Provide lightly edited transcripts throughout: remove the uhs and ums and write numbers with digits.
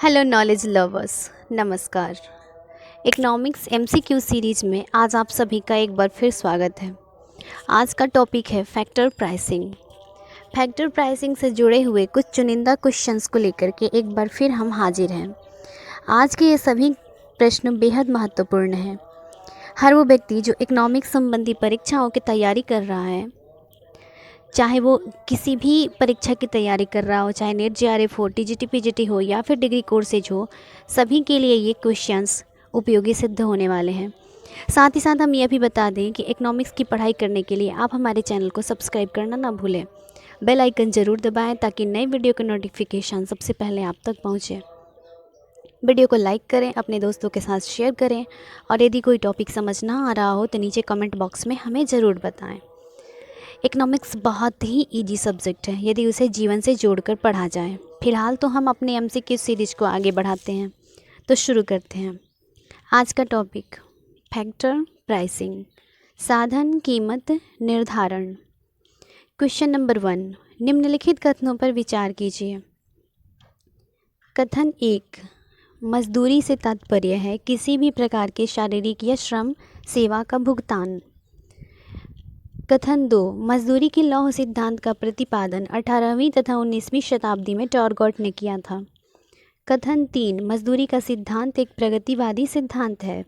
Hello knowledge lovers, नमस्कार। Economics MCQ series में आज आप सभी का एक बार फिर स्वागत है। आज का टॉपिक है फैक्टर प्राइसिंग। फैक्टर प्राइसिंग से जुड़े हुए कुछ चुनिंदा क्वेश्चंस को लेकर के एक बार फिर हम हाजिर हैं। आज के ये सभी प्रश्न बेहद महत्वपूर्ण हैं। हर वो व्यक्ति जो इकोनॉमिक्स संबंधी परीक्षाओं की तैयारी कर रहा है, चाहे वो किसी भी परीक्षा की तैयारी कर रहा हो, चाहे नेट जेआरएफ हो, टीजीटी पीजीटी हो या फिर डिग्री कोर्सेज हो, सभी के लिए ये क्वेश्चंस उपयोगी सिद्ध होने वाले हैं। साथ ही साथ हम यह भी बता दें कि इकोनॉमिक्स की पढ़ाई करने के लिए आप हमारे चैनल को सब्सक्राइब करना ना भूलें। बेल आइकन ज़रूर दबाएं ताकि नई वीडियो का नोटिफिकेशन सबसे पहले आप तक पहुँचे। वीडियो को लाइक करें, अपने दोस्तों के साथ शेयर करें और यदि कोई टॉपिक समझ ना आ रहा हो तो नीचे कमेंट बॉक्स में हमें ज़रूर बताएं। इकोनॉमिक्स बहुत ही इजी सब्जेक्ट है यदि उसे जीवन से जोड़कर पढ़ा जाए। फिलहाल तो हम अपने एमसीक्यू सीरीज को आगे बढ़ाते हैं, तो शुरू करते हैं। आज का टॉपिक फैक्टर प्राइसिंग, साधन कीमत निर्धारण। क्वेश्चन नंबर 1, निम्नलिखित कथनों पर विचार कीजिए। कथन 1, मजदूरी से तात्पर्य है किसी भी प्रकार के शारीरिक या श्रम सेवा का भुगतान। कथन 2, मजदूरी के लौह सिद्धांत का प्रतिपादन 18वीं तथा 19वीं शताब्दी में टॉरगॉट ने किया था। कथन 3, मजदूरी का सिद्धांत एक प्रगतिवादी सिद्धांत है।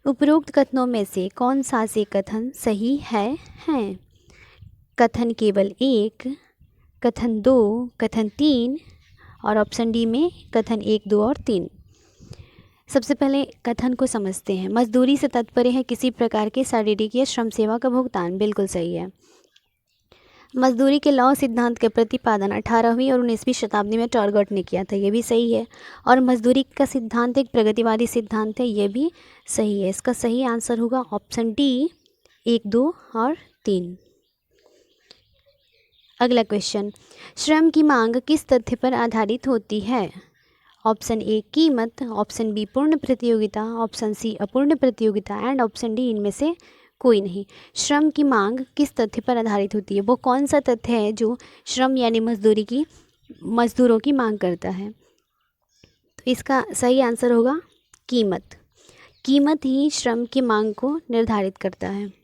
उपरोक्त कथनों में से कौन सा से कथन सही है? कथन केवल 1, कथन 2, कथन 3 और ऑप्शन डी में कथन 1, 2 और 3। सबसे पहले कथन को समझते हैं। मजदूरी से तात्पर्य है किसी प्रकार के शारीरिक या श्रम सेवा का भुगतान, बिल्कुल सही है। मजदूरी के लौह सिद्धांत के प्रतिपादन 18वीं और 19वीं शताब्दी में टॉरगॉट ने किया था, ये भी सही है। और मजदूरी का सिद्धांत एक प्रगतिवादी सिद्धांत है, ये भी सही है। इसका सही आंसर होगा ऑप्शन डी, 1, 2 और 3। अगला क्वेश्चन, श्रम की मांग किस तथ्य पर आधारित होती है? ऑप्शन ए कीमत, ऑप्शन बी पूर्ण प्रतियोगिता, ऑप्शन सी अपूर्ण प्रतियोगिता एंड ऑप्शन डी इनमें से कोई नहीं। श्रम की मांग किस तथ्य पर आधारित होती है? वो कौन सा तथ्य है जो श्रम यानी मजदूरों की मांग करता है? तो इसका सही आंसर होगा कीमत। कीमत ही श्रम की मांग को निर्धारित करता है।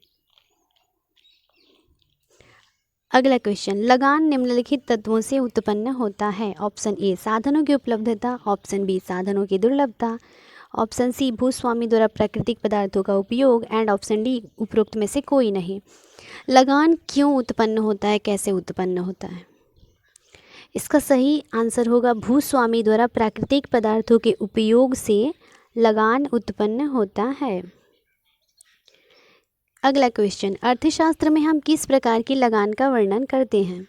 अगला क्वेश्चन, लगान निम्नलिखित तत्वों से उत्पन्न होता है। ऑप्शन ए साधनों की उपलब्धता, ऑप्शन बी साधनों की दुर्लभता, ऑप्शन सी भूस्वामी द्वारा प्राकृतिक पदार्थों का उपयोग एंड ऑप्शन डी उपरोक्त में से कोई नहीं। लगान क्यों उत्पन्न होता है, कैसे उत्पन्न होता है? इसका सही आंसर होगा भूस्वामी द्वारा प्राकृतिक पदार्थों के उपयोग से लगान उत्पन्न होता है। अगला क्वेश्चन, अर्थशास्त्र में हम किस प्रकार की लगान का वर्णन करते हैं?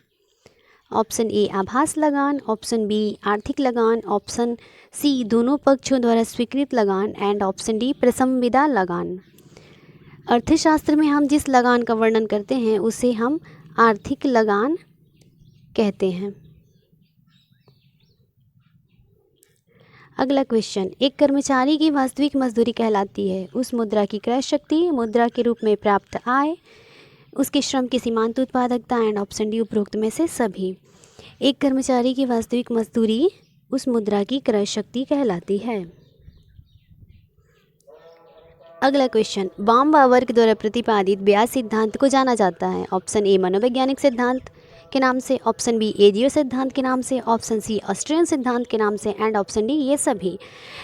ऑप्शन ए आभास लगान, ऑप्शन बी आर्थिक लगान, ऑप्शन सी दोनों पक्षों द्वारा स्वीकृत लगान एंड ऑप्शन डी प्रसंविदा लगान। अर्थशास्त्र में हम जिस लगान का वर्णन करते हैं उसे हम आर्थिक लगान कहते हैं। अगला क्वेश्चन, एक कर्मचारी की वास्तविक मजदूरी कहलाती है उस मुद्रा की क्रय शक्ति, मुद्रा के रूप में प्राप्त आय, उसके श्रम की सीमांत उत्पादकता एंड ऑप्शन डी उपरोक्त में से सभी। एक कर्मचारी की वास्तविक मजदूरी उस मुद्रा की क्रय शक्ति कहलाती है। अगला क्वेश्चन, बॉम-बावर्क द्वारा प्रतिपादित ब्याज सिद्धांत को जाना जाता है। ऑप्शन ए मनोवैज्ञानिक सिद्धांत के नाम से, ऑप्शन बी एजियो सिद्धांत के नाम से, ऑप्शन सी ऑस्ट्रियन सिद्धांत के नाम से एंड ऑप्शन डी ये सभी।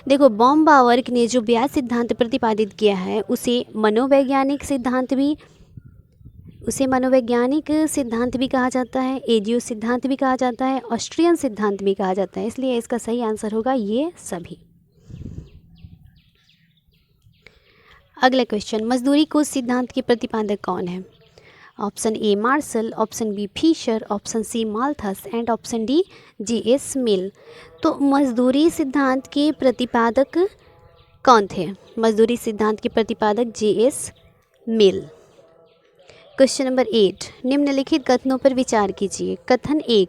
देखो, बॉम-बावर्क ने जो ब्याज सिद्धांत प्रतिपादित किया है उसे मनोवैज्ञानिक सिद्धांत भी कहा जाता है, एजियो सिद्धांत भी कहा जाता है, ऑस्ट्रियन सिद्धांत भी कहा जाता है, इसलिए इसका सही आंसर होगा ये सभी। अगला क्वेश्चन, मजदूरी कोष सिद्धांत के प्रतिपादक कौन है? Option A Marshall, option B Fisher, option C Malthus and option D J.S. Mill. तो मजदूरी सिद्धांत के प्रतिपादक कौन थे? मजदूरी सिद्धांत के प्रतिपादक J.S. मिल। क्वेश्चन नंबर 8, निम्नलिखित कथनों पर विचार कीजिए। कथन 1,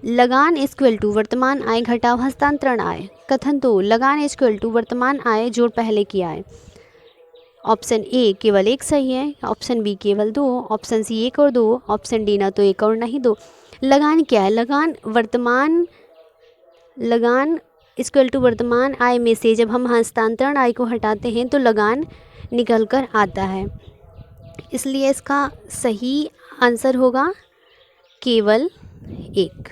लगान इक्वल टू वर्तमान आय घटाव हस्तांतरण आय। कथन 2, लगान इक्वल टू वर्तमान आय जोड़ पहले की आय। ऑप्शन ए केवल 1 सही है, ऑप्शन बी केवल 2, ऑप्शन सी 1 और 2, ऑप्शन डी ना तो 1 और ना ही 2। लगान क्या है? लगान वर्तमान लगान इक्वल टू वर्तमान आय में से जब हम हस्तांतरण आय को हटाते हैं तो लगान निकल कर आता है, इसलिए इसका सही आंसर होगा केवल 1।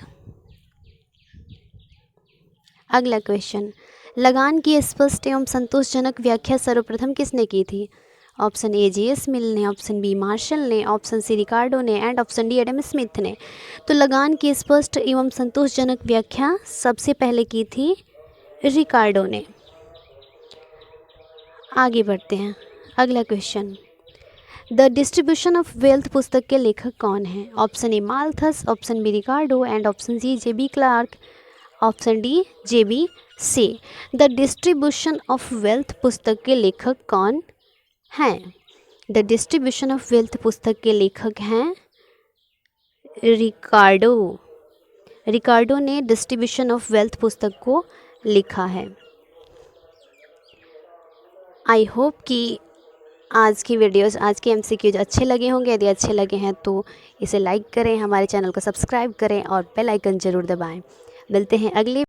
अगला क्वेश्चन, लगान की स्पष्ट एवं संतोषजनक व्याख्या सर्वप्रथम किसने की थी? Option A J.S. मिल ने, ऑप्शन बी मार्शल ने, ऑप्शन सी रिकार्डो ने and option D Adam Smith ने। तो लगान की स्पष्ट एवं संतोषजनक व्याख्या सबसे पहले की थी रिकार्डो ने। आगे बढ़ते हैं। अगला question, the distribution of wealth पुस्तक के लेखक कौन है? Option A Malthus, option B Ricardo and option C J.B. Clark, option D J.B. Say. The distribution of wealth पुस्तक के लेखक कौन हैं? द डिस्ट्रीब्यूशन ऑफ वेल्थ पुस्तक के लेखक हैं रिकार्डो। रिकार्डो ने डिस्ट्रीब्यूशन ऑफ वेल्थ पुस्तक को लिखा है। आई होप कि आज की वीडियोस, आज के MCQs अच्छे लगे होंगे। यदि अच्छे लगे हैं तो इसे लाइक करें, हमारे चैनल को सब्सक्राइब करें और बेल आइकन ज़रूर दबाएं। मिलते हैं अगले